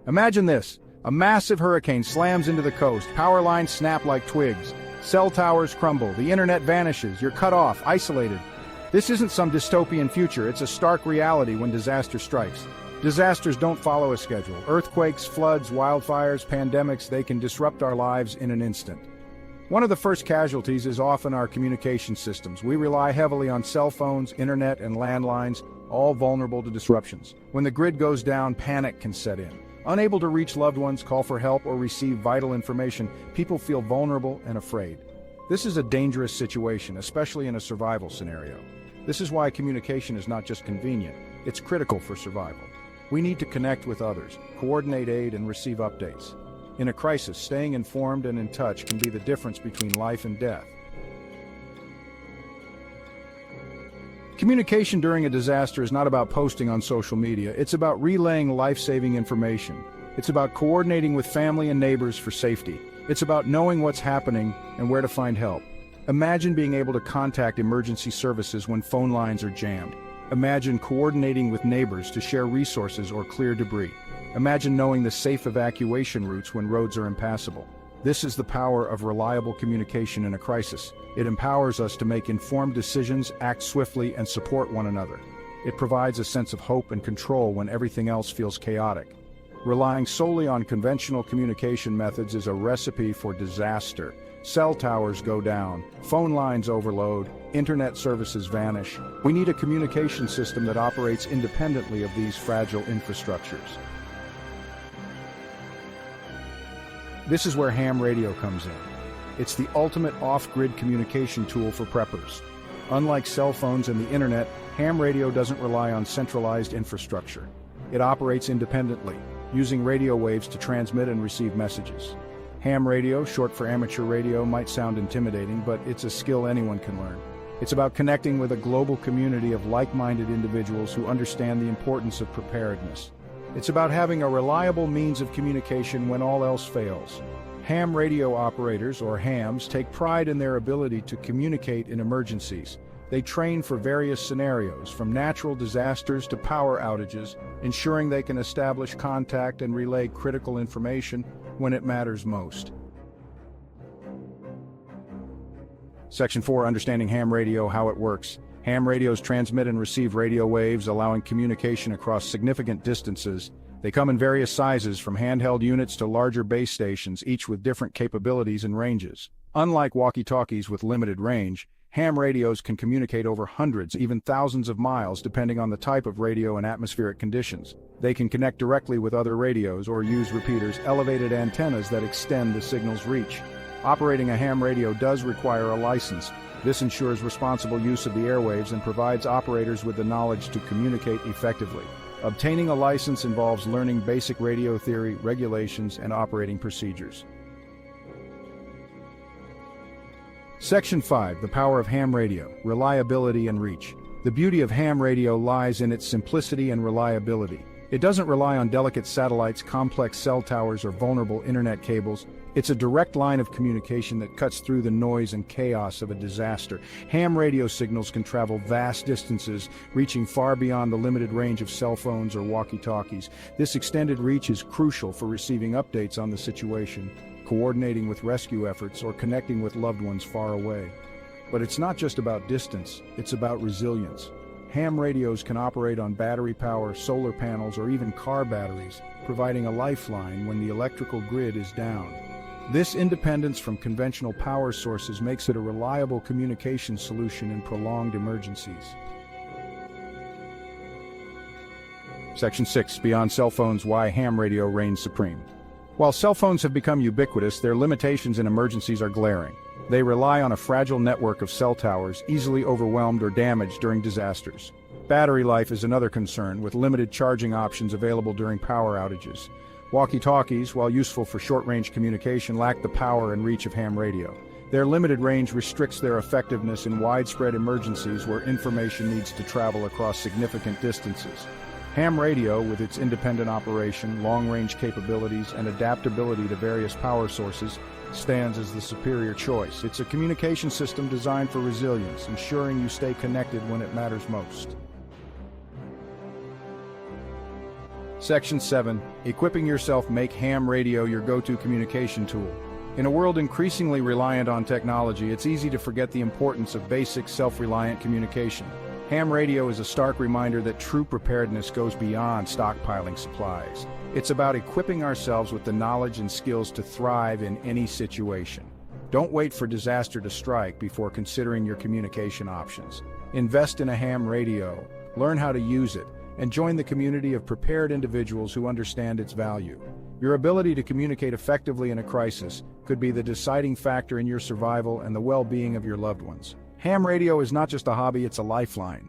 Imagine this. A massive hurricane slams into the coast, power lines snap like twigs, cell towers crumble, the internet vanishes, you're cut off, isolated. This isn't some dystopian future, it's a stark reality when disaster strikes. Disasters don't follow a schedule. Earthquakes, floods, wildfires, pandemics, they can disrupt our lives in an instant. One of the first casualties is often our communication systems. We rely heavily on cell phones, internet, and landlines, all vulnerable to disruptions. When the grid goes down, panic can set in. Unable to reach loved ones, call for help, or receive vital information, people feel vulnerable and afraid. This is a dangerous situation, especially in a survival scenario. This is why communication is not just convenient, it's critical for survival. We need to connect with others, coordinate aid, and receive updates. In a crisis, staying informed and in touch can be the difference between life and death. Communication during a disaster is not about posting on social media, it's about relaying life-saving information. It's about coordinating with family and neighbors for safety. It's about knowing what's happening and where to find help. Imagine being able to contact emergency services when phone lines are jammed. Imagine coordinating with neighbors to share resources or clear debris. Imagine knowing the safe evacuation routes when roads are impassable. This is the power of reliable communication in a crisis. It empowers us to make informed decisions, act swiftly, and support one another. It provides a sense of hope and control when everything else feels chaotic. Relying solely on conventional communication methods is a recipe for disaster. Cell towers go down, phone lines overload, internet services vanish. We need a communication system that operates independently of these fragile infrastructures. This is where ham radio comes in. It's the ultimate off-grid communication tool for preppers. Unlike cell phones and the internet, ham radio doesn't rely on centralized infrastructure. It operates independently, using radio waves to transmit and receive messages. Ham radio, short for amateur radio, might sound intimidating, but it's a skill anyone can learn. It's about connecting with a global community of like-minded individuals who understand the importance of preparedness. It's about having a reliable means of communication when all else fails. Ham radio operators, or hams, take pride in their ability to communicate in emergencies. They train for various scenarios, from natural disasters to power outages, ensuring they can establish contact and relay critical information when it matters most. Section 4, Understanding Ham Radio, how it works. Ham radios transmit and receive radio waves, allowing communication across significant distances. They come in various sizes, from handheld units to larger base stations, each with different capabilities and ranges. Unlike walkie-talkies with limited range, ham radios can communicate over hundreds, even thousands of miles, depending on the type of radio and atmospheric conditions. They can connect directly with other radios or use repeaters, elevated antennas that extend the signal's reach. Operating a ham radio does require a license. This ensures responsible use of the airwaves and provides operators with the knowledge to communicate effectively. Obtaining a license involves learning basic radio theory, regulations, and operating procedures. Section 5, The Power of Ham Radio, Reliability and Reach. The beauty of ham radio lies in its simplicity and reliability. It doesn't rely on delicate satellites, complex cell towers, or vulnerable internet cables. It's a direct line of communication that cuts through the noise and chaos of a disaster. Ham radio signals can travel vast distances, reaching far beyond the limited range of cell phones or walkie-talkies. This extended reach is crucial for receiving updates on the situation, coordinating with rescue efforts, or connecting with loved ones far away. But it's not just about distance, it's about resilience. Ham radios can operate on battery power, solar panels, or even car batteries, providing a lifeline when the electrical grid is down. This independence from conventional power sources makes it a reliable communication solution in prolonged emergencies. Section 6, Beyond Cell Phones, Why Ham Radio Reigns Supreme. While cell phones have become ubiquitous, their limitations in emergencies are glaring. They rely on a fragile network of cell towers, easily overwhelmed or damaged during disasters. Battery life is another concern, with limited charging options available during power outages. Walkie-talkies, while useful for short-range communication, lack the power and reach of ham radio. Their limited range restricts their effectiveness in widespread emergencies where information needs to travel across significant distances. Ham radio, with its independent operation, long-range capabilities, and adaptability to various power sources, stands as the superior choice. It's a communication system designed for resilience, ensuring you stay connected when it matters most. Section 7. Equipping yourself. Make ham radio your go-to communication tool. In a world increasingly reliant on technology, it's easy to forget the importance of basic, self-reliant communication. Ham radio is a stark reminder that true preparedness goes beyond stockpiling supplies. It's about equipping ourselves with the knowledge and skills to thrive in any situation. Don't wait for disaster to strike before considering your communication options. Invest in a ham radio, learn how to use it, and join the community of prepared individuals who understand its value. Your ability to communicate effectively in a crisis could be the deciding factor in your survival and the well-being of your loved ones. Ham radio is not just a hobby, it's a lifeline.